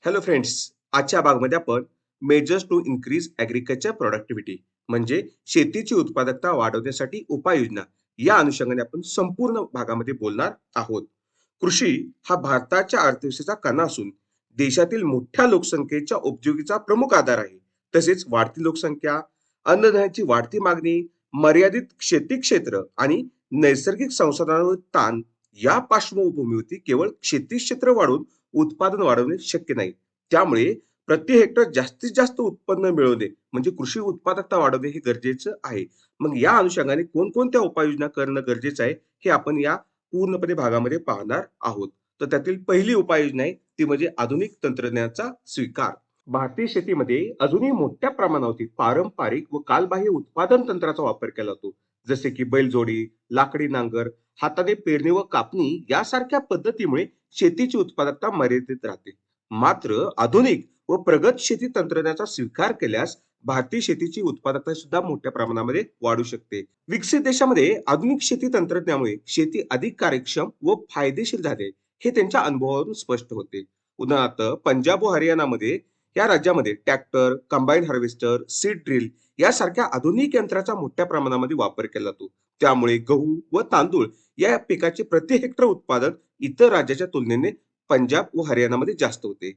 Hello friends, आजच्या भागमध्ये आपण measures to increase agriculture productivity म्हणजे शेतीची उत्पादकता वाढवण्यासाठी उपाययोजना या अनुषंगाने आपण संपूर्ण भागामध्ये बोलणार आहोत. कृषी हा भारताच्या अर्थव्यवस्थेचा कणा असून देशातील मोठ्या लोकसंख्येच्या उपजीविकेचा प्रमुख आधार आहे. तसेच वाढती लोकसंख्या, अन्नधान्याची वाढती मागणी, मर्यादित शेती क्षेत्र आणि नैसर्गिक संसाधनांवर ताण या पार्श्वभूमीवरती केवळ शेती क्षेत्र वाढवून उत्पादन वाढवणे शक्य नाही. त्यामुळे प्रति हेक्टर जास्तीत जास्त उत्पन्न मिळवणे म्हणजे कृषी उत्पादकता वाढवणे हे गरजेचं आहे. मग या अनुषंगाने कोणकोणत्या उपाययोजना करणं गरजेचं आहे, हे आपण या पूर्णपणे भागामध्ये पाहणार आहोत. तर त्यातील पहिली उपाययोजना आहे ती म्हणजे आधुनिक तंत्रज्ञानाचा स्वीकार. भारतीय शेतीमध्ये अजूनही मोठ्या प्रमाणावरती पारंपरिक व कालबाह्य उत्पादन तंत्राचा वापर केला जातो. जसे की बैलजोडी, लाकडी नांगर, हाताने पेरणी व कापणी यासारख्या पद्धतीमुळे शेतीची उत्पादकता मर्यादित राहते. मात्र आधुनिक व प्रगत शेती तंत्रज्ञानाचा स्वीकार केल्यास भारतीय शेतीची उत्पादकता सुद्धा मोठ्या प्रमाणामध्ये वाढू शकते. विकसित देशामध्ये आधुनिक शेती तंत्रज्ञानामुळे शेती अधिक कार्यक्षम व फायदेशीर झाले हे त्यांच्या अनुभवावरून स्पष्ट होते. उदाहरणार्थ पंजाब व हरियाणामध्ये या राज्यामध्ये tractor, combine harvester, seed drill यासारख्या आधुनिक यंत्राचा मोठ्या प्रमाणामध्ये वापर केला जातो. त्यामुळे गहू व तांदूळ या पिकाचे प्रति हेक्टर उत्पादन इतर राज्याच्या तुलनेने पंजाब व हरियाणामध्ये जास्त होते.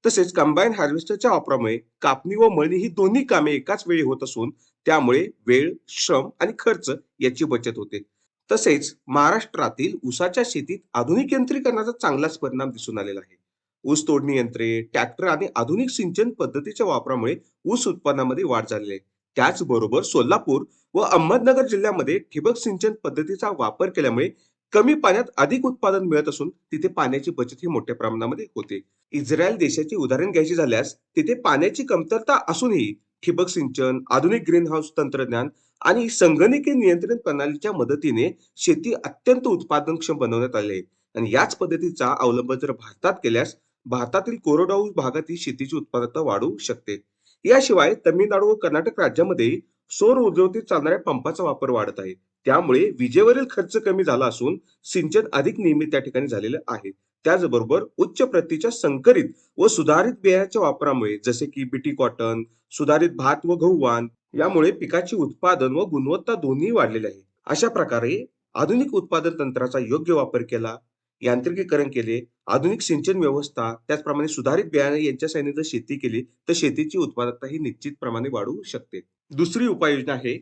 तसेच कंबाईन हार्वेस्टरच्या वापरामुळे कापणी व मळणी ही दोन्ही कामे एकाच वेळी होत असून त्यामुळे वेळ, श्रम आणि खर्च याची बचत होते. तसेच महाराष्ट्रातील ऊसाच्या शेतीत आधुनिक यंत्रीकरणाचा चांगलाच परिणाम दिसून आलेला आहे. ऊस तोडणी यंत्रे, ट्रॅक्टर आणि आधुनिक सिंचन पद्धतीच्या वापरामुळे ऊस उत्पादनामध्ये वाढ झाली आहे. त्याचबरोबर सोलापूर व अहमदनगर जिल्ह्यामध्ये ठिबक सिंचन पद्धतीचा वापर केल्यामुळे कमी पाण्यात अधिक उत्पादन मिळत असून तिथे पाण्याची बचत ही मोठ्या प्रमाणामध्ये होते. इस्रायल देशाचे उदाहरण घ्यायचे झाल्यास तिथे पाण्याची कमतरता असूनही ठिबक सिंचन, आधुनिक ग्रीन हाऊस तंत्रज्ञान आणि संगणकीय नियंत्रण प्रणालीच्या मदतीने शेती अत्यंत उत्पादनक्षम बनवण्यात आली आहे. आणि याच पद्धतीचा अवलंब जर भारतात केल्यास भारतातील कोरडवाहू भागातील शेतीची उत्पादकता वाढू शकते. याशिवाय तमिळनाडू व कर्नाटक राज्यामध्ये सौर ऊर्जेवरती चालणाऱ्या पंपाचा वापर वाढत आहे. त्यामुळे विजेवरील खर्च कमी झाला असून सिंचन अधिक नियमित त्या ठिकाणी झालेलं आहे. त्याचबरोबर उच्च प्रतीच्या संकरित व सुधारित बियाण्याच्या वापरामुळे जसे की बीटी कॉटन, सुधारित भात व गहू वाण यामुळे पिकाची उत्पादन व गुणवत्ता दोन्ही वाढलेले आहे. अशा प्रकारे आधुनिक उत्पादन तंत्राचा योग्य वापर केला, यांत्रिकीकरण केले, आधुनिक सिंचन व्यवस्था, त्याचप्रमाणे सुधारित बियाणे यांच्या साहाय्याने जर शेती केली तर शेतीची उत्पादकता ही निश्चित प्रमाणे वाढू शकते. दुसरी उपाययोजना आहे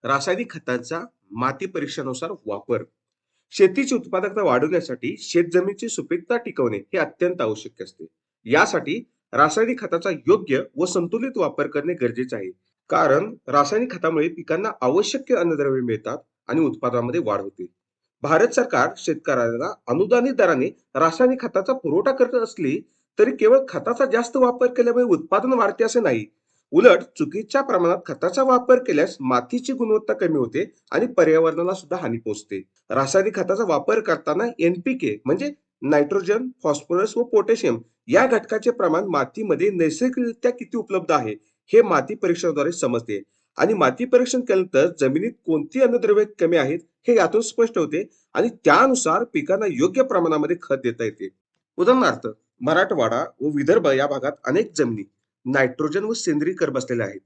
रासायनिक खतांचा माती परीक्षेनुसार वापर. शेतीची उत्पादकता वाढवण्यासाठी शेतजमिनीची सुपीकता टिकवणे हे अत्यंत आवश्यक असते. यासाठी रासायनिक खताचा योग्य व संतुलित वापर करणे गरजेचे आहे. कारण रासायनिक खतामुळे पिकांना आवश्यक अन्नद्रव्ये मिळतात आणि उत्पादनामध्ये वाढ होते. भारत सरकार शेतकऱ्यांना अनुदानित दराने रासायनिक खताचा पुरवठा करत असली तरी केवळ खताचा जास्त वापर केल्यामुळे उत्पादन वाढते असे नाही. उलट चुकीच्या प्रमाणात खताचा वापर केल्यास मातीची गुणवत्ता कमी होते आणि पर्यावरणाला सुद्धा हानी पोहोचते. रासायनिक खताचा वापर करताना एनपीके म्हणजे नायट्रोजन, फॉस्फरस व पोटॅशियम या घटकाचे प्रमाण मातीमध्ये नैसर्गिकरित्या किती उपलब्ध आहे हे माती परीक्षणाद्वारे समजते. आणि माती परीक्षण केल्यानंतर जमिनीत कोणती अन्नद्रव्ये कमी आहेत हे यातून स्पष्ट होते आणि त्यानुसार पिकांना योग्य प्रमाणामध्ये खत देता येते. उदाहरणार्थ मराठवाडा व विदर्भ या भागात अनेक जमिनी नायट्रोजन व सेंद्रिय कर बसलेल्या आहेत.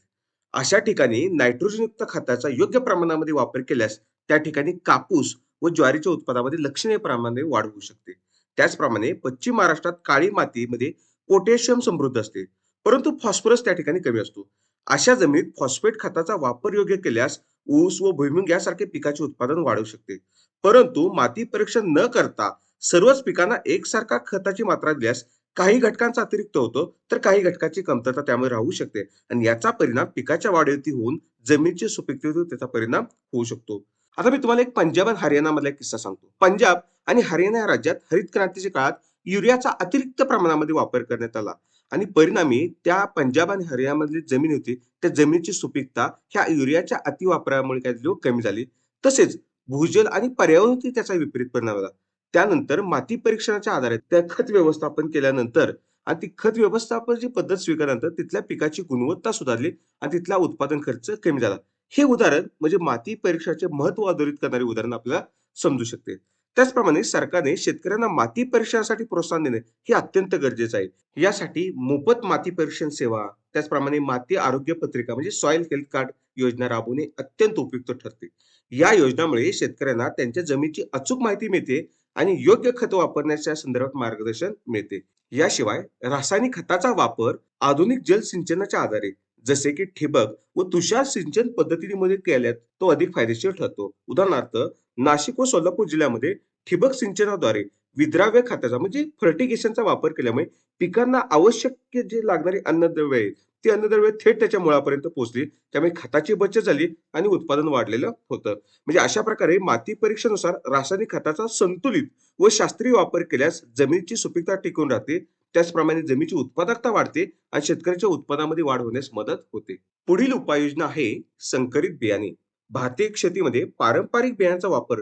अशा ठिकाणी नायट्रोजनयुक्त खताचा योग्य प्रमाणामध्ये वापर केल्यास त्या ठिकाणी कापूस व ज्वारीच्या उत्पादनामध्ये लक्षणीय प्रमाणाने वाढ होऊ शकते. त्याचप्रमाणे पश्चिम महाराष्ट्रात काळी मातीमध्ये पोटॅशियम समृद्ध असते, परंतु फॉस्फरस त्या ठिकाणी कमी असतो. अशा जमिनीत फॉस्फेट खताचा वापर योग्य केल्यास ऊस व भुईमूग यासारखे पिकाचे उत्पादन वाढू शकते. परंतु माती परीक्षण न करता सर्वच पिकांना एकसारखा खताची मात्रा दिल्यास काही घटकांचा अतिरिक्त होतो तर काही घटकाची कमतरता त्यामुळे राहू शकते आणि याचा परिणाम पिकाच्या वाढीवरती होऊन जमिनीची सुपीकतेवर त्याचा परिणाम होऊ शकतो. आता मी तुम्हाला एक पंजाब आणि हरियाणा मधला एक किस्सा सांगतो. पंजाब आणि हरियाणा या राज्यात हरित क्रांतीच्या काळात युरियाचा अतिरिक्त प्रमाणामध्ये वापर करण्यात आला आणि परिणामी त्या पंजाब आणि हरियाणामधली जमीन होती त्या जमिनीची सुपीकता ह्या युरियाच्या अतिवापरामुळे काय झाली कमी झाली. तसेच भूजल आणि पर्यावरणावरती त्याचा विपरीत परिणाम झाला. त्यानंतर माती परीक्षणाच्या आधारे त्या खत व्यवस्थापन केल्यानंतर आणि ती खत व्यवस्थापनाची पद्धत स्वीकारल्यानंतर तिथल्या पिकाची गुणवत्ता सुधारली आणि तिथला उत्पादन खर्च कमी झाला. हे उदाहरण म्हणजे माती परीक्षणाचे महत्व अधोरेखित करणारे उदाहरण आपल्याला समजू शकते. त्याचप्रमाणे सरकारने शेतकऱ्यांना माती परीक्षणासाठी प्रोत्साहन देणे हे अत्यंत गरजेचं आहे. यासाठी मोफत माती परीक्षण सेवा, त्याचप्रमाणे माती आरोग्य पत्रिका म्हणजे सॉइल हेल्थ कार्ड योजना राबवणे अत्यंत उपयुक्त ठरते. या योजनामुळे शेतकऱ्यांना त्यांच्या जमिनीची अचूक माहिती मिळते आणि योग्य खत वापरण्याच्या संदर्भात मार्गदर्शन मिळते. याशिवाय रासायनिक खताचा वापर आधुनिक जलसिंचनाच्या आधारे जसे की ठिबक व तुषार सिंचन पद्धतीमध्ये केल्यास तो अधिक फायदेशीर ठरतो. उदाहरणार्थ, नाशिक व सोलापूर जिल्ह्यामध्ये ठिबक सिंचनाद्वारे विद्राव्य खताचा म्हणजे फर्टिगेशनचा वापर केल्यामुळे पिकांना आवश्यक जे लागणारी अन्नद्रव्य आहे, ती अन्नद्रव्य थेट त्याच्या मुळापर्यंत पोहोचली. त्यामुळे खताची बचत झाली आणि उत्पादन वाढलेलं होतं. म्हणजे अशा प्रकारे माती परीक्षेनुसार रासायनिक खताचा संतुलित व शास्त्रीय वापर केल्यास जमिनीची सुपीकता टिकून राहते. त्याचप्रमाणे जमिनीची उत्पादकता वाढते आणि शेतकऱ्याच्या उत्पन्नामध्ये वाढ होण्यास मदत होते. पुढील उपाययोजना आहे संकरित बियाणे. भारतीय शेतीमध्ये पारंपरिक बियाण्याचा वापर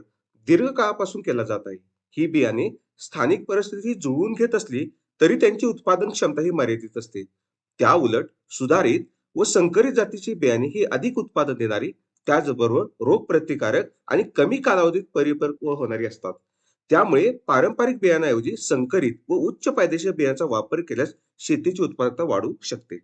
दीर्घकाळापासून केला जात आहे. ही बियाणे स्थानिक परिस्थिती जुळवून घेत असली तरी त्यांची उत्पादन क्षमता ही मर्यादित असते. त्या उलट सुधारित व संकरित जातीची बियाणे ही अधिक उत्पादन देणारी, त्याचबरोबर रोगप्रतिकारक आणि कमी कालावधीत परिपक्व होणारी असतात. त्यामुळे पारंपरिक बियाण्याऐवजी संकरित व उच्च फायदेशीर बियाण्याचा वापर केल्यास शेतीची उत्पादकता वाढू शकते.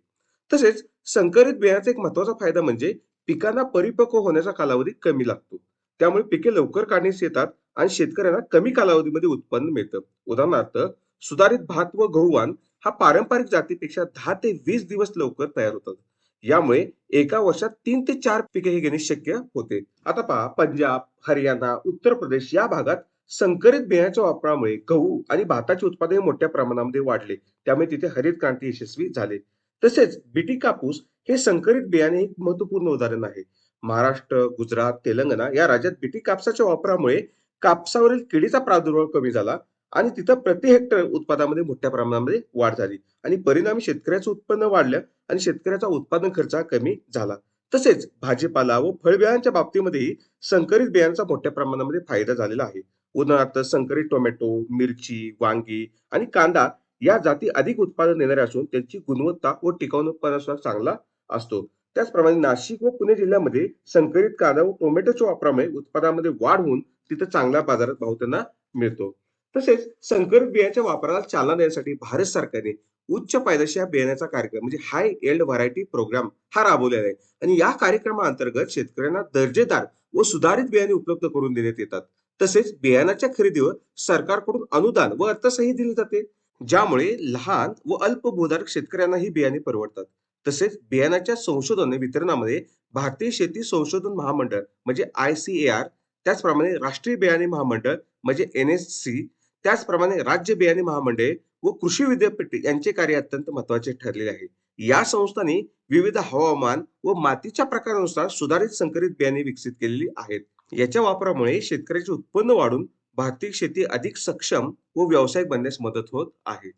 तसेच संकरित बियाण्याचा एक महत्वाचा फायदा म्हणजे पिकांना परिपक्व होण्याचा कालावधी कमी लागतो. त्यामुळे पिके लवकर काढणीस येतात आणि शेतकऱ्यांना कमी कालावधीमध्ये उत्पन्न मिळतं. उदाहरणार्थ, सुधारित भात व गहू हा पारंपरिक जातीपेक्षा 10 ते 20 दिवस लवकर तयार होतात. यामुळे एका वर्षात 3 ते 4 पिके हे घेणे शक्य होते. आता पहा, पंजाब, हरियाणा, उत्तर प्रदेश या भागात संकरित बियाण्याच्या वापरामुळे गहू आणि भाताचे उत्पादन हे मोठ्या प्रमाणामध्ये वाढले. त्यामुळे तिथे हरित क्रांती यशस्वी झाले. तसेच बीटी कापूस हे संकरित बियाणे एक महत्वपूर्ण उदाहरण आहे. महाराष्ट्र, गुजरात, तेलंगणा या राज्यात बीटी कापसाच्या वापरामुळे कापसावरील किडीचा प्रादुर्भाव कमी झाला आणि तिथं प्रति हेक्टर उत्पादनामध्ये मोठ्या प्रमाणामध्ये वाढ झाली आणि परिणामी शेतकऱ्याचं उत्पन्न वाढलं आणि शेतकऱ्याचा उत्पादन खर्च हा कमी झाला. तसेच भाजीपाला व फळबियांच्या बाबतीमध्येही संकरित बियांचा मोठ्या प्रमाणामध्ये फायदा झालेला आहे. उदाहरणार्थ, संकरित टोमॅटो, मिरची, वांगी आणि कांदा या जाती अधिक उत्पादन देणाऱ्या असून त्यांची गुणवत्ता व टिकाऊपणा सुद्धा चांगला असतो. त्याचप्रमाणे नाशिक व पुणे जिल्ह्यामध्ये संकरित कांदा व टोमॅटोच्या वापरामुळे उत्पादनामध्ये वाढ होऊन तिथं चांगल्या बाजारात भाव त्यांना मिळतो. तसेच संकरित बियाण्याच्या वापराला चालना देण्यासाठी भारत सरकारने उच्च पायदाशी बियाण्याचा कार्यक्रम म्हणजे हाय एल्ड व्हरायटी प्रोग्राम हा राबवलेला आहे आणि या कार्यक्रमाअंतर्गत शेतकऱ्यांना दर्जेदार व सुधारित बियाणे उपलब्ध करून देण्यात येतात. तसेच बियाण्याच्या खरेदीवर सरकारकडून अनुदान व अर्थसहाय्य दिले जाते, ज्यामुळे लहान व अल्पभूधारक शेतकऱ्यांना ही बियाणे परवडतात. तसेच बियाण्याच्या संशोधन वितरणामध्ये भारतीय शेती संशोधन महामंडळ म्हणजे ICAR, त्याचप्रमाणे राष्ट्रीय बियाणे महामंडळ म्हणजे NSC, त्याचप्रमाणे राज्य बियाणे महामंडळे व कृषी विद्यापीठ यांचे कार्य अत्यंत महत्वाचे ठरलेले आहे. या संस्थांनी विविध हवामान व मातीच्या प्रकारानुसार सुधारित संकरित बियाणे विकसित केलेली आहेत. याच्या वापरामुळे शेतकऱ्याचे उत्पन्न वाढून भारतीय शेती अधिक सक्षम व व्यावसायिक बनण्यास मदत होत आहे.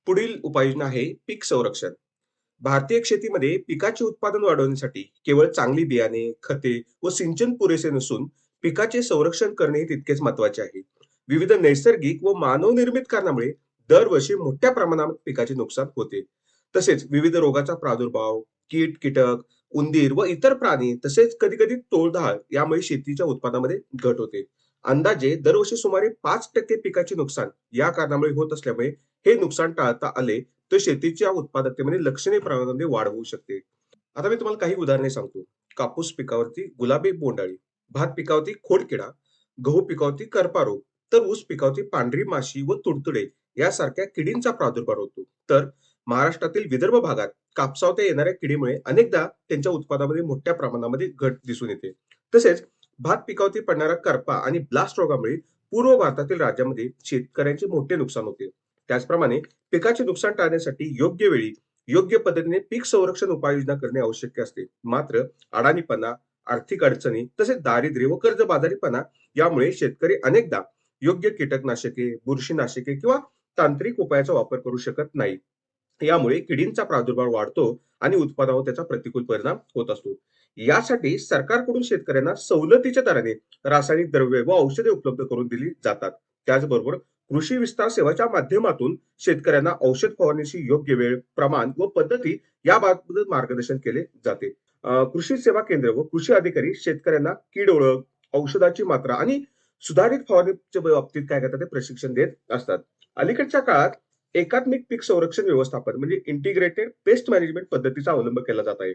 पुढील उपाययोजना आहे पीक संरक्षण. भारतीय शेतीमध्ये पिकाचे उत्पादन वाढवण्यासाठी केवळ चांगली बियाणे, खते व सिंचन पुरेसे नसून पिकाचे संरक्षण करणे तितकेच महत्वाचे आहे. विविध नैसर्गिक व मानवनिर्मित कारणामुळे दरवर्षी मोठ्या प्रमाणात पिकाचे नुकसान होते. तसेच विविध रोगाचा प्रादुर्भाव, कीड, कीटक, उंदीर व इतर प्राणी तसेच कधी कधी टोळधाड यामुळे शेतीच्या उत्पादनामध्ये घट होते. अंदाजे दरवर्षी सुमारे 5% पिकाचे नुकसान या कारणामुळे होत असल्यामुळे हे नुकसान टाळता आले तर शेतीच्या उत्पादकतेमध्ये लक्षणीय प्रमाणामध्ये वाढ होऊ शकते. आता मी तुम्हाला काही उदाहरणे सांगतो. कापूस पिकावरती गुलाबी बोंडअळी, भात पिकावरती खोडकिडा, गहू पिकावरती करपा रोग, तर ऊस पिकावरती पांढरी माशी व तुडतुडे यासारख्या किडींचा प्रादुर्भाव होतो. तर महाराष्ट्रातील विदर्भ भागात कापसावरती येणाऱ्या किडीमुळे अनेकदा त्यांच्या उत्पादनामध्ये मोठ्या प्रमाणामध्ये घट दिसून येते. तसेच भात पिकावरती पडणारा करपा आणि ब्लास्ट रोगामुळे पूर्व भारतातील राज्यामध्ये शेतकऱ्यांचे मोठे नुकसान होते. त्याचप्रमाणे पिकाचे नुकसान टाळण्यासाठी योग्य वेळी योग्य पद्धतीने पीक संरक्षण उपाययोजना करणे आवश्यक असते. मात्र अडाणीपणा, आर्थिक अडचणी तसेच दारिद्र्य व कर्जबाजारीपणा यामुळे शेतकरी अनेकदा योग्य कीटकनाशके, बुरशीनाशके किंवा तांत्रिक उपायाचा वापर करू शकत नाही. यामुळे किडींचा प्रादुर्भाव वाढतो आणि उत्पादनावर त्याचा प्रतिकूल परिणाम होत असतो. यासाठी सरकारकडून शेतकऱ्यांना सवलतीच्या दराने रासायनिक द्रव्ये व औषधे उपलब्ध करून दिली जातात. त्याचबरोबर कृषी विस्तार सेवाच्या माध्यमातून शेतकऱ्यांना औषध फवारणीची योग्य वेळ, प्रमाण व पद्धती याबाबत मार्गदर्शन केले जाते. कृषी सेवा केंद्र व कृषी अधिकारी शेतकऱ्यांना कीड ओळख, औषधाची मात्रा आणि सुधारित फवारणीच्या बाबतीत काय करतात ते प्रशिक्षण देत असतात. अलीकडच्या काळात एकात्मिक पीक संरक्षण व्यवस्थापन म्हणजे इंटिग्रेटेड पेस्ट मॅनेजमेंट पद्धतीचा अवलंब केला जात आहे.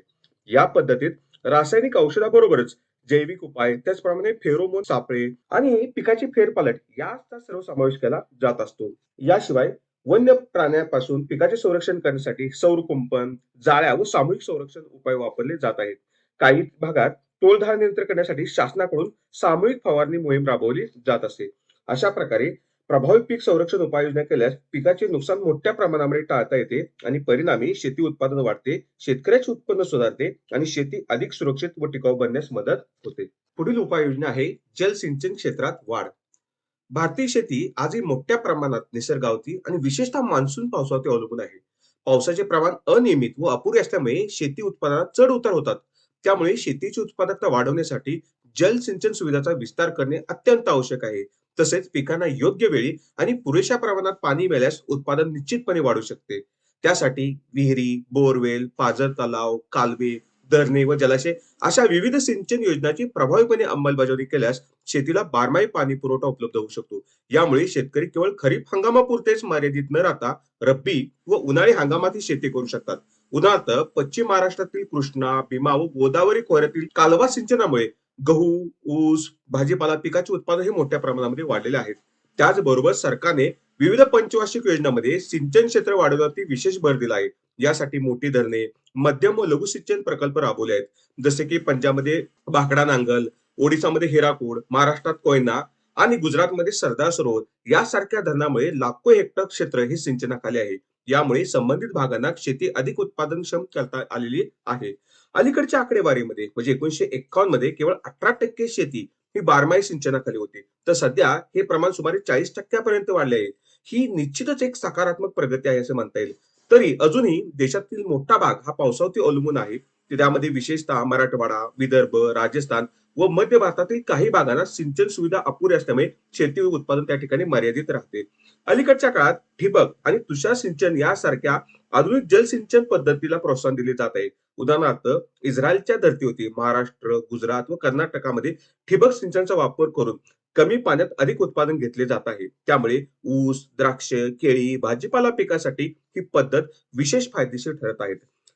या पद्धतीत रासायनिक औषधाबरोबरच जैविक उपाय, त्याचप्रमाणे फेरोमोन सापळे आणि पिकाची फेरपालट याचा सर्व समावेश केला जात असतो. याशिवाय वन्य प्राण्यांपासून पिकाचे संरक्षण करण्यासाठी सौर कुंपण, जाळ्या व सामूहिक संरक्षण उपाय वापरले जात आहेत. काही भागात टोळधाड नियंत्रण करण्यासाठी शासनाकडून सामूहिक फवारणी मोहीम राबवली जात असते. अशा प्रकारे प्रभावी पीक संरक्षण उपाययोजना केल्यास पिकाचे नुकसान मोठ्या प्रमाणामध्ये टाळता येते आणि परिणामी शेती उत्पादन वाढते, शेतकऱ्याचे उत्पन्न सुधारते आणि शेती अधिक सुरक्षित व टिकाऊ बनण्यास मदत होते. पुढील उपाययोजना आहे जलसिंचन क्षेत्रात वाढ. भारतीय शेती आजही मोठ्या प्रमाणात निसर्गावरती आणि विशेषतः मान्सून पावसावरती अवलंबून आहे. पावसाचे प्रमाण अनियमित व अपुरे असल्यामुळे शेती उत्पादनात चढ उतार होतात. त्यामुळे शेतीची उत्पादकता वाढवण्यासाठी जलसिंचन सुविधांचा विस्तार करणे अत्यंत आवश्यक आहे. तसेच पिकांना योग्य वेळी आणि पुरेशा प्रमाणात पाणी मिळाल्यास उत्पादन निश्चितपणे वाढू शकते. त्यासाठी विहिरी, बोरवेल, पाझर तलाव, कालवे, धरणे व जलाशय अशा विविध सिंचन योजनांची प्रभावीपणे अंमलबजावणी केल्यास शेतीला बारमाही पाणी पुरवठा उपलब्ध होऊ शकतो. यामुळे शेतकरी केवळ खरीप हंगामापुरतेच मर्यादित न राहता रब्बी व उन्हाळी हंगामातही शेती करू शकतात. उदाहरणार्थ पश्चिम महाराष्ट्रातील कृष्णा, भीमा व गोदावरी खोऱ्यातील कालवा सिंचनामुळे गहू, ऊस, भाजीपाला पिकाचे उत्पादन हे मोठ्या प्रमाणामध्ये वाढलेले आहेत. त्याचबरोबर सरकारने विविध पंचवार्षिक योजनांमध्ये सिंचन क्षेत्र वाढवण्यावरती विशेष भर दिला आहे. यासाठी मोठी धरणे, मध्यम व लघु सिंचन प्रकल्प राबवले आहेत. जसे की पंजाबमध्ये भाकडा नांगल, ओडिसामध्ये हिराकूड, महाराष्ट्रात कोयना आणि गुजरातमध्ये सरदार सरोवर यासारख्या धरणामुळे लाखो हेक्टर क्षेत्र हे सिंचनाखाली आहे. यामुळे संबंधित भागांना शेती अधिक उत्पादनक्षम करता आलेली आहे. अलीकडच्या आकडेवारीमध्ये म्हणजे 1951 मध्ये केवळ 18% शेती ही बारमाही सिंचनाखाली होती. तर सध्या हे प्रमाण सुमारे 40% वाढले आहे. ही निश्चितच एक सकारात्मक प्रगती आहे असं म्हणता येईल. तरी अजूनही देशातील मोठा भाग हा पावसावरती अवलंबून आहे. त्यामध्ये विशेषतः मराठवाडा, विदर्भ, राजस्थान व मध्य भारतातील काही भागांना सिंचन सुविधा अपुरी असल्यामुळे शेती उत्पादन त्या ठिकाणी मर्यादित राहते. अलीकडच्या काळात ठिबक आणि तुषार सिंचन यासारख्या आधुनिक जलसिंचन पद्धतीला प्रोत्साहन दिले जात आहे. उदाहरणार्थ इस्रायलच्या धर्तीवरती महाराष्ट्र, गुजरात व कर्नाटकामध्ये ठिबक सिंचनचा वापर करून कमी पाण्यात अधिक उत्पादन घेतले जात आहे. त्यामुळे ऊस, द्राक्ष, केळी, भाजीपाला पिकासाठी ही पद्धत विशेष फायदेशीर ठरत आहे.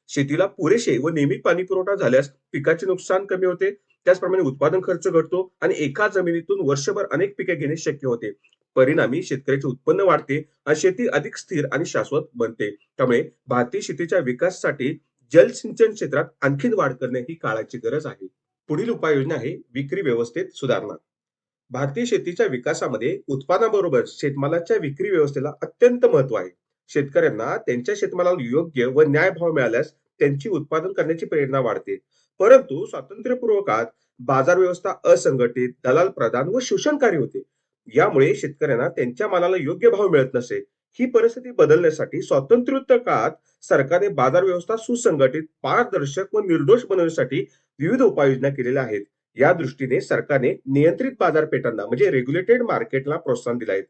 शेतीला पुरेसे व नियमित पाणी पुरवठा झाल्यास पिकाचे नुकसान कमी होते. त्याचप्रमाणे उत्पादन खर्च घटतो आणि एका जमिनीतून वर्षभर अनेक पिके घेणे शक्य होते. परिणामी शेतकऱ्याचे उत्पन्न वाढते आणि शेती अधिक स्थिर आणि शाश्वत बनते. त्यामुळे भारतीय शेतीच्या विकासासाठी जलसिंचन क्षेत्रात आणखी वाढ करणे ही काळाची गरज आहे. पुढील उपाययोजना आहे विक्री व्यवस्थेत सुधारणा. भारतीय शेतीच्या विकासामध्ये उत्पादनाबरोबर शेतमालाच्या विक्री व्यवस्थेला अत्यंत महत्व आहे. शेतकऱ्यांना त्यांच्या शेतमालाला योग्य व न्याय भाव मिळाल्यास त्यांची उत्पादन करण्याची प्रेरणा वाढते. परंतु स्वातंत्र्यपूर्व काळात बाजार व्यवस्था असंघटित, दलाल प्रधान व शोषणकारी होते. यामुळे शेतकऱ्यांना त्यांच्या मालाला योग्य भाव मिळत नसे. ही परिस्थिती बदलण्यासाठी स्वातंत्र्योत्तर काळात सरकारने बाजार व्यवस्था सुसंघटित, पारदर्शक व निर्दोष बनवण्यासाठी विविध उपाययोजना केलेल्या आहेत. या दृष्टीने सरकारने नियंत्रित बाजारपेठांना म्हणजे रेग्युलेटेड मार्केटला प्रोत्साहन दिले आहे.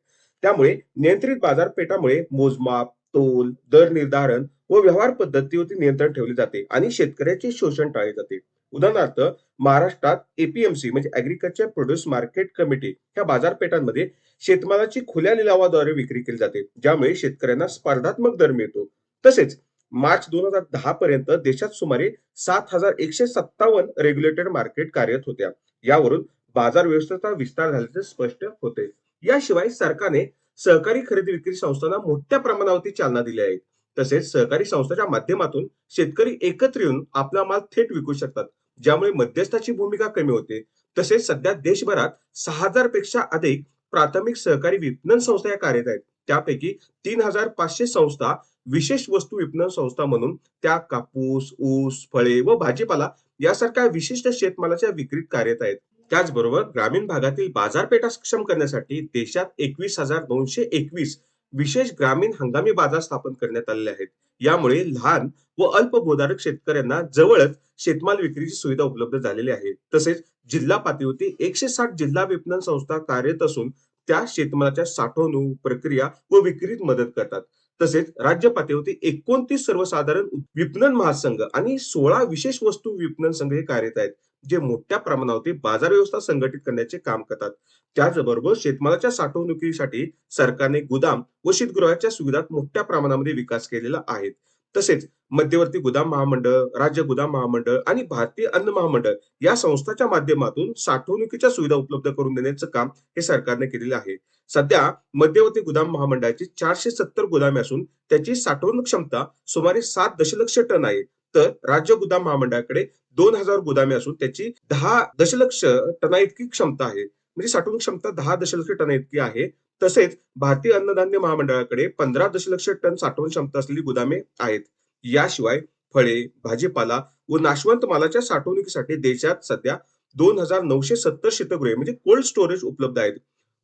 त्यामुळे नियंत्रित बाजारपेठामुळे मोजमाप, तोल, दर निर्धारण व व्यवहार पद्धतीवरती नियंत्रण ठेवले जाते आणि शेतकऱ्याचे शोषण टाळले जाते. उदाहरणार्थ महाराष्ट्रात एपीएमसी म्हणजे ऍग्रीकल्चर प्रोड्यूस मार्केट कमिटी ह्या बाजारपेठांमध्ये शेतमालाची खुल्या लिलावाद्वारे विक्री केली जाते, ज्यामुळे शेतकऱ्यांना स्पर्धात्मक दर मिळतो. तसेच मार्च 2010 पर्यंत देशात सुमारे 7,157 रेग्युलेटेड मार्केट कार्यरत होत्या. यावरून बाजार व्यवस्थेचा विस्तार झाल्याचे स्पष्ट होते. याशिवाय सरकारने सहकारी खरेदी विक्री संस्थांना मोठ्या प्रमाणावरती चालना दिली आहे. तसेच सहकारी संस्थांच्या माध्यमातून शेतकरी एकत्र येऊन आपला माल थेट विकू शकतात, ज्यामुळे मध्यस्थाची भूमिका कमी होते. तसेच सध्या देशभरात 6,000 पेक्षा अधिक प्राथमिक सहकारी विपणन संस्था या कार्यरत आहेत. त्यापैकी 3,500 संस्था विशेष वस्तू विपणन संस्था म्हणून त्या कापूस, ऊस, फळे व भाजीपाला यासारख्या विशिष्ट शेतमालाच्या विक्रीत कार्यरत आहेत. त्याचबरोबर ग्रामीण भागातील बाजारपेठा सक्षम करण्यासाठी देशात 21,221 विशेष ग्रामीण हंगामी बाजार स्थापन करण्यात आलेले आहेत. यामुळे लहान व अल्पभूधारक शेतकऱ्यांना जवळच शेतमाल विक्रीची सुविधा उपलब्ध झालेली आहे. तसेच जिल्हा पातळीवरती 160 जिल्हा विपणन संस्था कार्यरत असून त्या शेतमालाच्या साठवणूक, प्रक्रिया व विक्रीत मदत करतात. तसेच राज्य पातळीवरती 29 सर्वसाधारण विपणन महासंघ आणि 16 विशेष वस्तू विपणन संघ हे कार्यरत आहेत. जे मोठ्या प्रमाणावरती बाजार व्यवस्था संघटित करण्याचे काम करतात. त्याचबरोबर शेतमालाच्या साठवणुकीसाठी सरकारने गुदाम व शीतगृहाच्या सुविधात मोठ्या प्रमाणामध्ये विकास केलेला आहे. तसेच मध्यवर्ती गुदाम महामंडळ, राज्य गुदाम महामंडळ आणि भारतीय अन्न महामंडळ या संस्थांच्या माध्यमातून साठवणुकीच्या सुविधा उपलब्ध करून देण्याचं काम हे सरकारने केलेलं आहे. सध्या मध्यवर्ती गुदाम महामंडळाची 470 गुदामे असून त्याची साठवणूक क्षमता सुमारे 7 दशलक्ष टन आहे. तर राज्य गुदाम महामंडळाकडे 2000 गोदामे असून त्याची 10 दशलक्ष टना इतकी क्षमता आहे. म्हणजे साठवणूक क्षमता 10 दशलक्ष टन इतकी आहे. तसेच भारतीय अन्नधान्य महामंडळाकडे 15 दशलक्ष टन साठवण क्षमता असलेली गोदामे आहेत. याशिवाय फळे, भाजीपाला व नाशवंत मालाच्या साठवणुकीसाठी देशात सध्या 2970 शीतगृहे म्हणजे कोल्ड स्टोरेज उपलब्ध आहेत.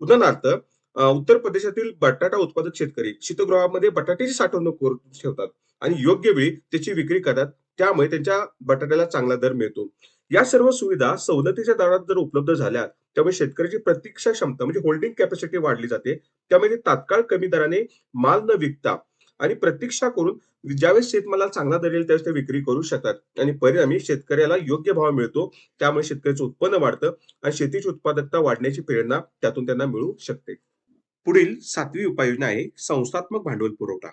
उदाहरणार्थ उत्तर प्रदेशातील बटाटा उत्पादक शेतकरी शीतगृहामध्ये बटाट्याची साठवणूक करून ठेवतात आणि योग्य वेळी त्याची विक्री करतात. त्यामुळे त्यांच्या बटाट्याला चांगला दर मिळतो. या सर्व सुविधा सवलतीच्या दरात जर उपलब्ध झाल्या, त्यामुळे शेतकऱ्याची प्रतीक्षा क्षमता म्हणजे होल्डिंग कॅपॅसिटी वाढली जाते. त्यामुळे ते तात्काळ कमी दराने माल न विकता आणि प्रतीक्षा करून ज्यावेळेस शेतमालाला चांगला दर येईल त्यावेळेस ते विक्री करू शकतात आणि परिणामी शेतकऱ्याला योग्य भाव मिळतो. त्यामुळे शेतकऱ्याचं उत्पन्न वाढतं आणि शेतीची उत्पादकता वाढण्याची प्रेरणा त्यातून त्यांना मिळू शकते. पुढील 7वी उपाययोजना आहे संस्थात्मक भांडवल पुरवठा.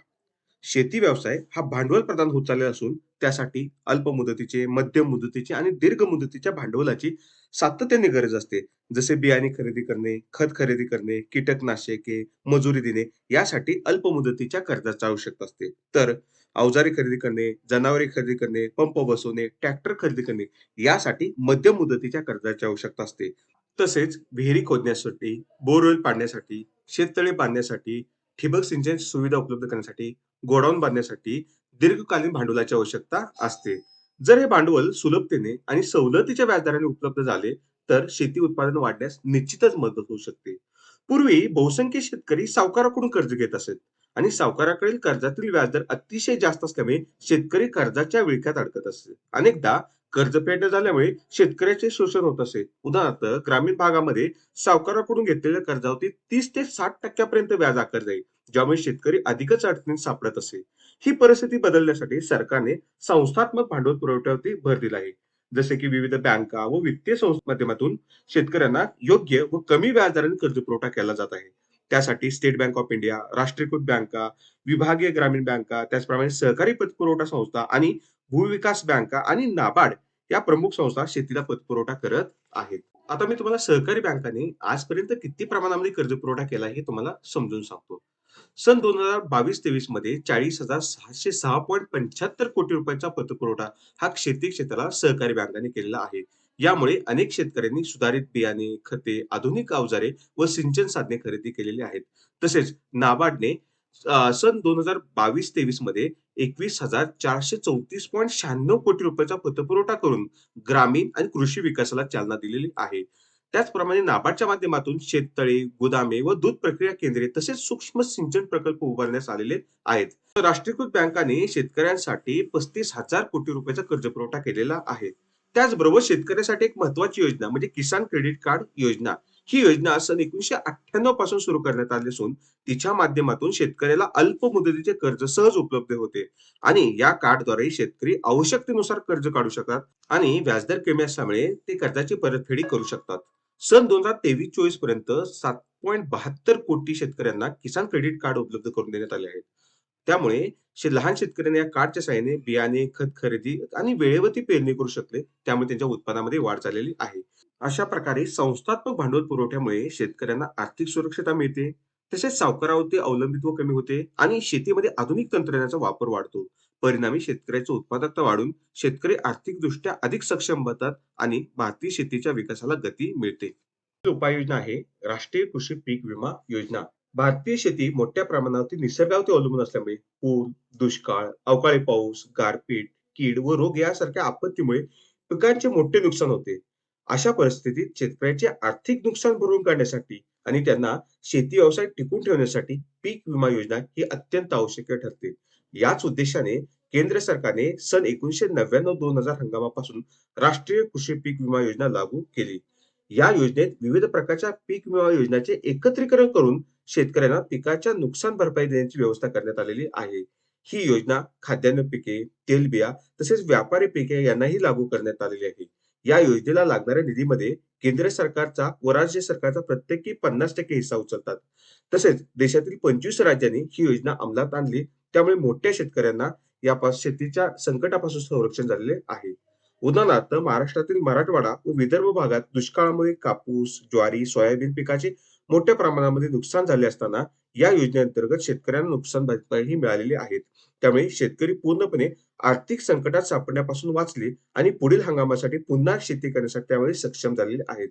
शेती व्यवसाय हा भांडवल प्रधान होत चाललेला असून त्यासाठी अल्प मुदतीचे, मध्यम मुदतीचे आणि दीर्घ मुदतीच्या भांडवलाची सातत्याने गरज असते. जसे बियाणे खरेदी करणे, खत खरेदी करणे, कीटकनाशके, मजुरी देणे यासाठी अल्प मुदतीच्या कर्जाची आवश्यकता असते. तर अवजारे खरेदी करणे, जनावरे खरेदी करणे, पंप बसवणे, ट्रॅक्टर खरेदी करणे यासाठी मध्यम मुदतीच्या कर्जाची आवश्यकता असते. तसेच विहिरी खोदण्यासाठी, बोरवेल पाडण्यासाठी, शेततळे बांधण्यासाठी, ठिबक सिंचन सुविधा उपलब्ध करण्यासाठी, गोडाऊन बांधण्यासाठी दीर्घकालीन भांडवलाची आवश्यकता असते. जर हे भांडवल सुलभतेने आणि सवलतीच्या व्याजदराने उपलब्ध झाले, तर शेती उत्पादन वाढण्यास निश्चितच मदत होऊ शकते. पूर्वी बहुसंख्य शेतकरी सावकाराकडून कर्ज घेत असत आणि सावकाराकडील कर्जातील व्याजदर अतिशय जास्त असल्यामुळे शेतकरी कर्जाच्या विळख्यात अडकत असे. अनेकदा कर्ज फेड न झाल्यामुळे शेतकऱ्याचे शोषण होत असे. उदाहरणार्थ ग्रामीण भागामध्ये सावकाराकडून घेतलेल्या कर्जावरती 30 ते 60% व्याज आकारले जाईल, ज्यामुळे शेतकरी अधिकच अडचणीत सापडत असे. ही परिस्थिती बदलण्यासाठी सरकारने संस्थात्मक भांडवल पुरवठ्यावरती भर दिला आहे. जसे की विविध बँका व वित्तीय संस्थांच्या माध्यमातून शेतकऱ्यांना योग्य व कमी व्याजदराने कर्ज पुरवठा केला जात आहे. त्यासाठी स्टेट बँक ऑफ इंडिया, राष्ट्रीयकृत बँका, विभागीय ग्रामीण बँका, त्याचप्रमाणे सहकारी पतपुरवठा संस्था आणि भूविकास बँका आणि नाबार्ड या प्रमुख संस्था शेतीला पतपुरवठा करत आहेत. आता मी तुम्हाला सहकारी बँकांनी आजपर्यंत किती प्रमाणामध्ये कर्ज पुरवठा केला हे तुम्हाला समजून सांगतो. सन 2022-23 मध्ये 40,606.75 कोटी रुपयांचा पतपुरवठा हा शेती क्षेत्राला सहकारी बँकांनी केलेला आहे. यामुळे अनेक शेतकऱ्यांनी सुधारित बियाणे, खते, आधुनिक अवजारे व सिंचन साधने खरेदी केलेली आहेत. तसेच नाबार्डने सन 2022-23 मध्ये 21,434.96 कोटी रुपयांचा पतपुरवठा करून ग्रामीण आणि कृषी विकासाला चालना दिलेली आहे. त्याचप्रमाणे नाबार्डच्या माध्यमातून शेततळे, गोदामे व दूध प्रक्रिया केंद्रे तसेच सूक्ष्म सिंचन प्रकल्प उभारण्यास आलेले आहेत. राष्ट्रीयकृत बँकाने शेतकऱ्यांसाठी 35,000 कोटी रुपयाचा कर्जपुरवठा केलेला आहे. त्याचबरोबर शेतकऱ्यासाठी एक महत्वाची योजना म्हणजे किसान क्रेडिट कार्ड योजना. ही योजना सन 1998 पासून सुरू करण्यात आली असून तिच्या माध्यमातून शेतकऱ्याला अल्प मुदतीचे कर्ज सहज उपलब्ध होते आणि या कार्डद्वारे शेतकरी आवश्यकतेनुसार कर्ज काढू शकतात आणि व्याजदर कमी असल्यामुळे ते कर्जाची परतफेडी करू शकतात. सन 2023-24 पर्यंत 7.72 कोटी शेतकऱ्यांना किसान क्रेडिट कार्ड उपलब्ध करून देण्यात आले आहेत. त्यामुळे लहान शेतकऱ्यांनी या कार्डच्या सहाय्याने बियाणे, खत खरेदी आणि वेळेवरती पेरणी करू शकले. त्यामुळे त्यांच्या उत्पन्नामध्ये वाढ झालेली आहे. अशा प्रकारे संस्थात्मक भांडवल पुरवठ्यामुळे शेतकऱ्यांना आर्थिक सुरक्षितता मिळते. तसेच सावकारावरती अवलंबित्व कमी होते आणि शेतीमध्ये आधुनिक तंत्रज्ञानाचा वापर वाढतो. परिणामी शेतकऱ्याची उत्पादकता वाढून शेतकरी आर्थिकदृष्ट्या अधिक सक्षम बनतात आणि भारतीय शेतीच्या विकासाला गती मिळते. ही उपाययोजना आहे राष्ट्रीय कृषी पीक विमा योजना. भारतीय शेती मोठ्या प्रमाणावरती निसर्गावरती अवलंबून असल्यामुळे पूर, दुष्काळ, अवकाळी पाऊस, गारपीट, कीड व रोग यासारख्या आपत्तीमुळे पिकांचे मोठे नुकसान होते. अशा परिस्थितीत शेतकऱ्याचे आर्थिक नुकसान भरून काढण्यासाठी आणि त्यांना शेती व्यवसाय टिकून ठेवण्यासाठी पीक विमा योजना ही अत्यंत आवश्यक ठरते. याच उद्देशाने केंद्र सरकारने सन 1999-2000 हंगामापासून राष्ट्रीय कृषी पीक विमा योजना लागू केली. या योजनेत विविध प्रकारच्या पीक विमा योजनांचे एकत्रीकरण करून शेतकऱ्यांना पिकाच्या नुकसान भरपाई देण्याची व्यवस्था करण्यात आलेली आहे. ही योजना खाद्यान्न पिके, तेलबिया तसेच व्यापारी पिके यांनाही लागू करण्यात आलेली आहे. या योजनेला लागणाऱ्या निधीमध्ये केंद्र सरकारचा व राज्य सरकारचा प्रत्येकी 50% हिस्सा उचलतात. तसेच देशातील 25 राज्यांनी ही योजना अंमलात आणली. त्यामुळे मोठ्या शेतकऱ्यांना शेतीच्या संकटापासून संरक्षण झालेले आहे. उदाहरणार्थ महाराष्ट्रातील मराठवाडा व विदर्भ भागात दुष्काळामुळे कापूस, ज्वारी, सोयाबीन पिकाचे मोठ्या प्रमाणामध्ये नुकसान झाले असताना या योजनेअंतर्गत शेतकऱ्यांना नुकसान भरपाई मिळालेली आहे. त्यामुळे शेतकरी पूर्णपणे आर्थिक संकटात सापडण्यापासून वाचले आणि पुढील हंगामासाठी पुन्हा शेती करण्यासाठी त्यावेळी सक्षम झालेले आहेत.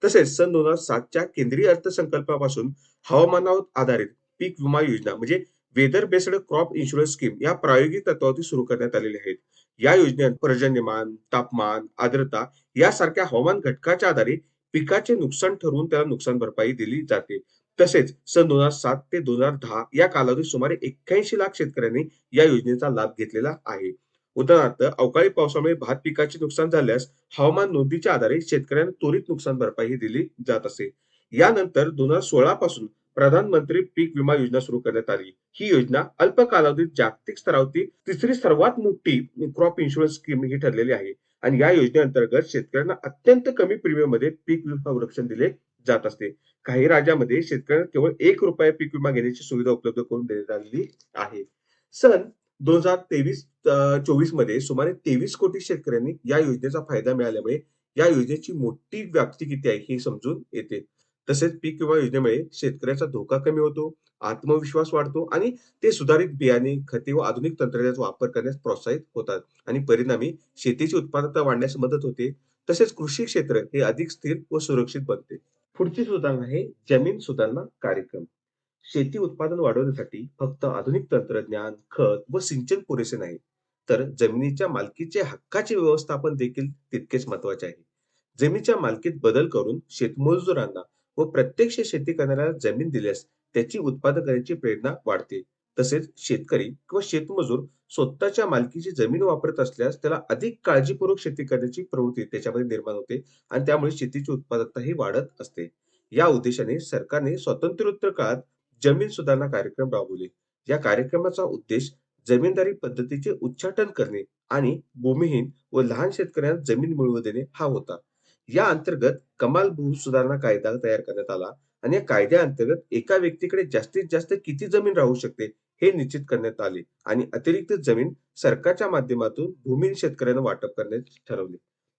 तसेच सन 2007च्या केंद्रीय अर्थसंकल्पापासून हवामानावर आधारित पीक विमा योजना म्हणजे weather based crop insurance scheme या प्रायोगिक तत्वावरती सुरू करण्यात आलेली आहेत. या योजनेत पर्जन्यमान, तापमान, आर्द्रता यासारख्या हवामान घटकाच्या आधारे पिकाचे नुकसान ठरवून त्याला नुकसान भरपाई दिली जाते. तसेच सन 2007 ते 2010 या कालावधीत सुमारे 81 लाख शेतकऱ्यांनी या योजनेचा लाभ घेतलेला आहे. उदाहरणार्थ अवकाळी पावसामुळे भात पिकाचे नुकसान झाल्यास हवामान नोंदीच्या आधारे शेतकऱ्यांना त्वरित नुकसान भरपाई दिली जात असे. यानंतर 2016 पासून प्रधानमंत्री पीक विमा योजना सुरू करण्यात आली. ही योजना अल्प कालावधीत जागतिक स्तरावरती तिसरी सर्वात मोठी क्रॉप इन्शुरन्स स्कीम ही ठरलेली आहे. आणि या योजनेअंतर्गत शेतकऱ्यांना अत्यंत कमी प्रीमियम मध्ये पीक विमा संरक्षण दिले जात असते. काही राज्यामध्ये शेतकऱ्यांना केवळ ₹1 पीक विमा घेण्याची सुविधा उपलब्ध करून देण्यात आलेली आहे. सन 2023-24 मध्ये सुमारे 23 कोटी शेतकऱ्यांनी या योजनेचा फायदा मिळाल्यामुळे या योजनेची मोठी व्याप्ती किती आहे हे समजून येते. तसेच पीक विमा योजनेमुळे शेतकऱ्याचा धोका कमी होतो, आत्मविश्वास वाढतो आणि ते सुधारित बियाणे, खते व आधुनिक तंत्रज्ञानाचा वापर करण्यास प्रोत्साहित होतात आणि परिणामी शेतीची उत्पादकता वाढण्यास मदत होते. तसेच कृषी क्षेत्र हे अधिक स्थिर व सुरक्षित बनते. पुढची सुधारणा आहे जमीन सुधारणा कार्यक्रम. शेती उत्पादन वाढवण्यासाठी फक्त आधुनिक तंत्रज्ञान, खत व सिंचन पुरेसे नाही, तर जमिनीच्या मालकीचे हक्काचे व्यवस्थापन देखील तितकेच महत्वाचे आहे. जमिनीच्या मालकीत बदल करून शेतमजुरांना व प्रत्यक्ष शेती करणाऱ्याला जमीन दिल्यास त्याची उत्पादन करण्याची प्रेरणा वाढते. तसेच शेतकरी किंवा शेतमजूर स्वतःच्या मालकीची जमीन वापरत असल्यास त्याला अधिक काळजीपूर्वक शेती करण्याची प्रवृत्ती त्याच्यामध्ये निर्माण होते आणि त्यामुळे शेतीची उत्पादकता ही वाढत असते. या उद्देशाने सरकारने स्वातंत्र्योत्तर काळात जमीन सुधारणा कार्यक्रम राबवले. या कार्यक्रमाचा उद्देश जमीनदारी पद्धतीचे उच्चाटन करणे आणि भूमिहीन व लहान शेतकऱ्यांना जमीन मिळवून देणे हा होता. या अंतर्गत कमाल भू सुधारणा कायदा तयार करण्यात आला आणि या कायद्याअंतर्गत एका व्यक्तीकडे जास्तीत जास्त किती जमीन राहू शकते हे निश्चित करण्यात आले आणि अतिरिक्त जमीन सरकारच्या माध्यमातून भूमिहीन शेतकऱ्यांना वाटप करण्यात ठरवले.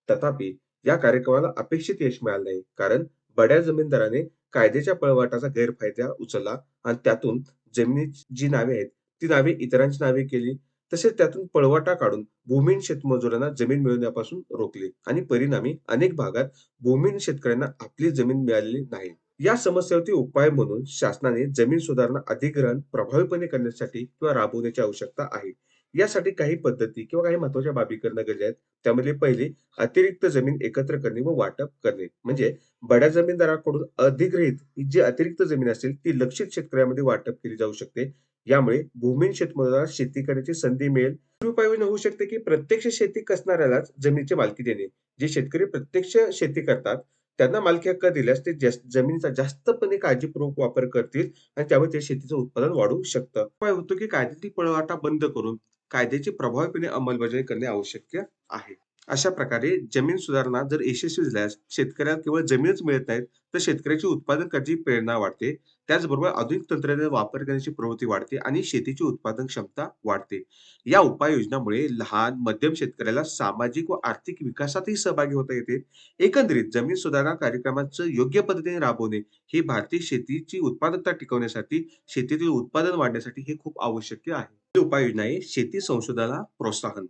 तथापि या कार्यक्रमाला अपेक्षित यश मिळाले नाही, कारण बड्या जमीनदाराने कायद्याच्या पळवाटाचा गैरफायदा उचलला आणि त्यातून जमिनीची जी नावे आहेत ती नावे इतरांची नावे केली. तसेच त्यातून पळवाटा काढून भूमिहीन शेतमजुरांना जमीन मिळवण्यापासून रोखले आणि परिणामी अनेक भागात भूमिहीन शेतकऱ्यांना आपली जमीन मिळालेली नाही. या समस्येवरती उपाय म्हणून शासनाने जमीन सुधारणा अधिग्रहण प्रभावीपणे करण्यासाठी किंवा राबवण्याची आवश्यकता आहे. यासाठी काही पद्धती किंवा काही महत्वाच्या बाबी करणं गरजेचे आहेत. त्यामध्ये पहिले अतिरिक्त जमीन एकत्र करणे व वाटप करणे. म्हणजे बड्या जमीनदाराकडून अधिग्रहित ही जी अतिरिक्त जमीन असेल ती लक्षित शेतकऱ्यामध्ये वाटप केली जाऊ शकते. यामुळे भूमिहीन शेतमजुराला शेती करण्याची संधी मिळेल. दुसरी उपाययोजना होऊ शकते की प्रत्यक्ष शेती कसणाऱ्यालाच जमिनीची मालकी देणे. जे शेतकरी प्रत्यक्ष शेती करतात त्यांना मालकी हक्क दिल्यास ते जमिनीचा जास्तपणे काळजीपूर्वक वापर करतील आणि त्यामुळे ते शेतीचं उत्पादन वाढू शकतं. उपाय होतो की कायद्यातील पळवाटा बंद करून कायद्याची प्रभावीपणे अंमलबजावणी करणे आवश्यक आहे. अशा प्रकारे जमीन सुधारणा जर यशस्वी झाल्यास शेतकऱ्याला केवळ जमीनच मिळत नाहीत, तर शेतकऱ्याची उत्पादन करण्याची प्रेरणा वाढते. त्याचबरोबर आधुनिक तंत्रज्ञानाचा वापर करण्याची प्रवृत्ती वाढते आणि शेतीची उत्पादन क्षमता वाढते. या उपाययोजनामुळे लहान, मध्यम शेतकऱ्याला सामाजिक व आर्थिक विकासातही सहभागी होता येते. एकंदरीत जमीन सुधारणा कार्यक्रमाचं योग्य पद्धतीने राबवणे ही भारतीय शेतीची उत्पादकता टिकवण्यासाठी, शेतीतील उत्पादन वाढण्यासाठी हे खूप आवश्यक आहे. ही उपाययोजना आहे शेती संशोधनाला प्रोत्साहन.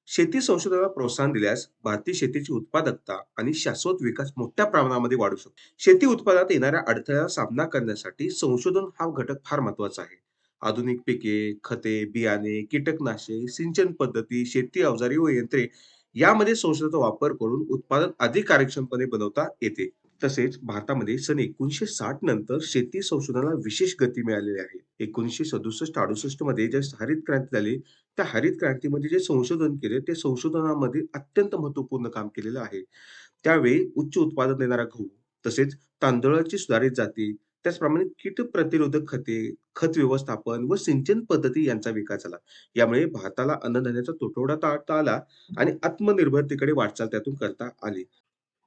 शेती संशोधनाला प्रोत्साहन दिल्यास भारतीय शेतीची उत्पादकता आणि शाश्वत विकास मोठ्या प्रमाणामध्ये वाढू शकतो. शेती उत्पादनात येणाऱ्या अडथळ्याचा सामना करण्यासाठी संशोधन हा घटक फार महत्वाचा आहे. आधुनिक पिके, खते, बियाणे, कीटकनाशके, सिंचन पद्धती, शेती अवजारे व यंत्रे यामध्ये संशोधनाचा वापर करून उत्पादन अधिक कार्यक्षमपणे बनवता येते. तसेच भारतामध्ये सन 1960 नंतर शेती संशोधनाला विशेष गती मिळालेली आहे. 1967-68 मध्ये जे हरित क्रांती झाली, त्या हरित क्रांतीमध्ये जे संशोधन केले, ते संशोधनामध्ये अत्यंत महत्त्वपूर्ण काम केलेलं आहे. त्यावेळी उच्च उत्पादन देणारा गहू, तसेच तांदळाची सुधारित जाती, त्याचप्रमाणे कीट प्रतिरोधक खते, खत व्यवस्थापन व सिंचन पद्धती यांचा विकास झाला. यामुळे भारताला अन्नधान्याचा तुटवडा टाळता आला आणि आत्मनिर्भरतेकडे वाटचाल त्यातून करता आली.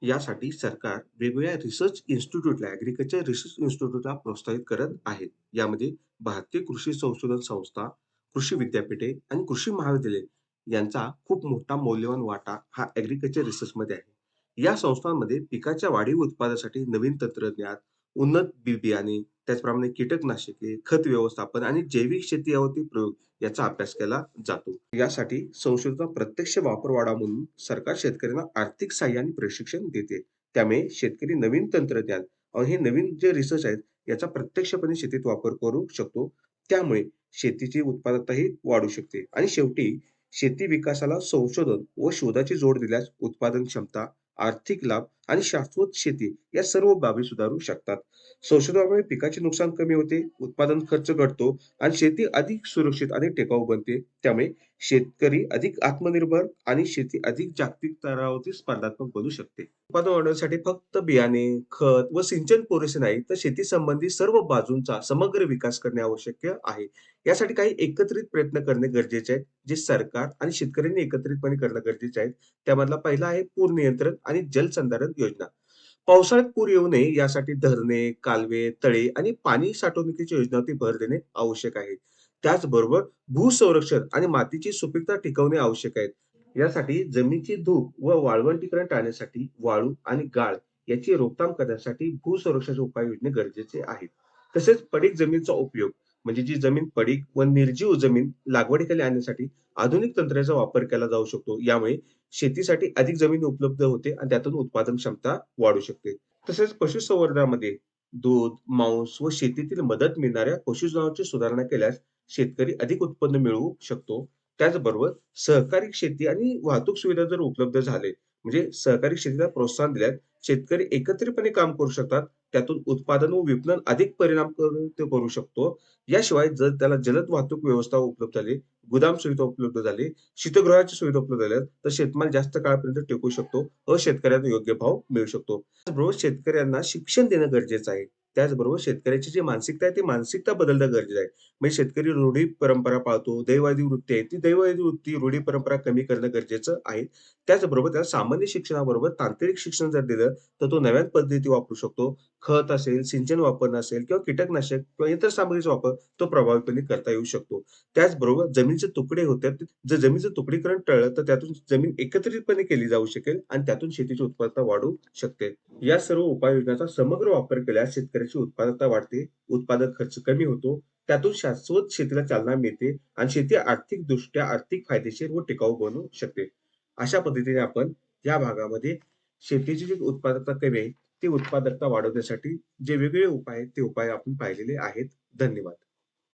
यासाठी सरकार वेगवेगळ्या रिसर्च इन्स्टिट्यूटला, ॲग्रीकल्चर रिसर्च इन्स्टिट्यूटला प्रोत्साहित करत आहे. यामध्ये भारतीय कृषी संशोधन संस्था, कृषी विद्यापीठे आणि कृषी महाविद्यालय यांचा खूप मोठा मौल्यवान वाटा हा ॲग्रीकल्चर रिसर्चमध्ये आहे. या संस्थांमध्ये पिकाच्या वाढीव उत्पादनासाठी नवीन तंत्रज्ञान, उन्नत बियाणे, त्याचप्रमाणे कीटकनाशके, खत व्यवस्थापन आणि जैविक शेती यावरती प्रयोग याचा अभ्यास केला जातो. यासाठी संशोधनाचा प्रत्यक्ष वापर वाढावा म्हणून सरकार शेतकऱ्यांना आर्थिक सहाय्य आणि प्रशिक्षण देते. त्यामुळे शेतकरी नवीन तंत्रज्ञान हे नवीन जे रिसर्च आहेत याचा प्रत्यक्षपणे शेतीत वापर करू शकतो. त्यामुळे शेतीची उत्पादकता ही वाढू शकते आणि शेवटी शेती विकासाला संशोधन व शोधाची जोड दिल्यास उत्पादन क्षमता, आर्थिक लाभ आणि शाश्वत शेती या सर्व बाबी सुधारू शकतात. संशोधनामुळे पिकाचे नुकसान कमी होते, उत्पादन खर्च घटतो आणि शेती अधिक सुरक्षित आणि टिकाऊ बनते. त्यामुळे शेतकरी अधिक आत्मनिर्भर आणि शेती अधिक जागतिक स्तरावरती स्पर्धात्मक बनू शकते. उत्पादन वाढवण्यासाठी फक्त बियाणे, खत व सिंचन पुरेसे नाही, तर शेती संबंधी सर्व बाजूंचा समग्र विकास करणे आवश्यक आहे. यासाठी काही एकत्रित प्रयत्न करणे गरजेचे आहे, जे सरकार आणि शेतकऱ्यांनी एकत्रितपणे करणं गरजेचे आहे. त्यामधला पहिला आहे पूर नियंत्रण आणि जलसंधारण योजना. पावसाळ्यात पूर येऊ नये यासाठी धरणे, कालवे, तळे आणि पाणी साठवणुकीच्या योजनांवरती भर देणे आवश्यक आहे. त्याचबरोबर भूसंरक्षण आणि मातीची सुपीकता टिकवणे आवश्यक आहे. यासाठी जमिनीची धूप व वाळवंटीकरण टाळण्यासाठी वाळू आणि गाळ याची रोकथाम करण्यासाठी भूसंरक्षणाचे उपाय योजणे गरजेचे आहेत. तसेच पडीक जमिनीचा उपयोग म्हणजे जी जमीन पडीक व निर्जीव जमीन लागवडीखाली आणण्यासाठी आधुनिक तंत्राचा वापर केला जाऊ शकतो. यामुळे शेतीसाठी अधिक जमीन उपलब्ध होते आणि त्यातून उत्पादन क्षमता वाढू शकते. तसेच पशुसंवर्धनामध्ये दूध, मांस व शेतीतील मदत मिळणाऱ्या पशुधनाची सुधारणा केल्यास शेतकरी अधिक उत्पन्न मिळवू शकतो. त्याचबरोबर सहकारी शेती आणि वाहतूक सुविधा जर उपलब्ध झाले, म्हणजे सहकारी शेतीला प्रोत्साहन दिल्यास शेतकरी एकत्रितपणे काम करू शकतात. त्यातून उत्पादन व विपणन अधिक परिणामकारक ते करू शकतो. याशिवाय जर त्याला जलद वाहतूक व्यवस्था उपलब्ध झाली, गोदाम सुविधा उपलब्ध झाली, शीतगृहाची सुविधा उपलब्ध झाल्या, तर शेतमाल जास्त काळापर्यंत टिकू शकतो व शेतकऱ्यांना योग्य भाव मिळू शकतो. त्याचबरोबर शेतकऱ्यांना शिक्षण देणं गरजेचं आहे. त्याचबरोबर शेतकऱ्याची जी मानसिकता आहे, ती मानसिकता बदलणं गरजेचं आहे. म्हणजे शेतकरी रूढी परंपरा पाळतो, दैववादी वृत्ती आहे, ती दैववादी वृत्ती, रूढी परंपरा कमी करणं गरजेचं आहे. त्याचबरोबर त्याला सामान्य शिक्षणाबरोबर तांत्रिक शिक्षण जर दिलं, तर तो नव्या पद्धती वापरू शकतो. खत असेल, सिंचन वापरणं असेल किंवा कीटकनाशक किंवा इतर सामग्रीचा वापर तो प्रभावीपणे करता येऊ शकतो. त्याचबरोबर जमिनीचे तुकडे होतात. जर जमिनीचं तुकडीकरण टळलं, तर त्यातून जमीन एकत्रितपणे केली जाऊ शकेल आणि त्यातून शेतीची उत्पादकता वाढू शकते. या सर्व उपाययोजनांचा समग्र वापर केल्यास शेतकऱ्याची उत्पादकता वाढते, उत्पादन खर्च कमी होतो, त्यातून शाश्वत शेतीला चालना मिळते आणि शेती आर्थिकदृष्ट्या आर्थिक फायदेशीर व टिकाऊ बनू शकते. अशा पद्धतीने आपण या भागामध्ये शेतीची जी उत्पादकता कमी आहे, ती उत्पादकता वाढवण्यासाठी जे वेगवेगळे उपाय आहेत, ते उपाय आपण पाहिलेले आहेत. धन्यवाद.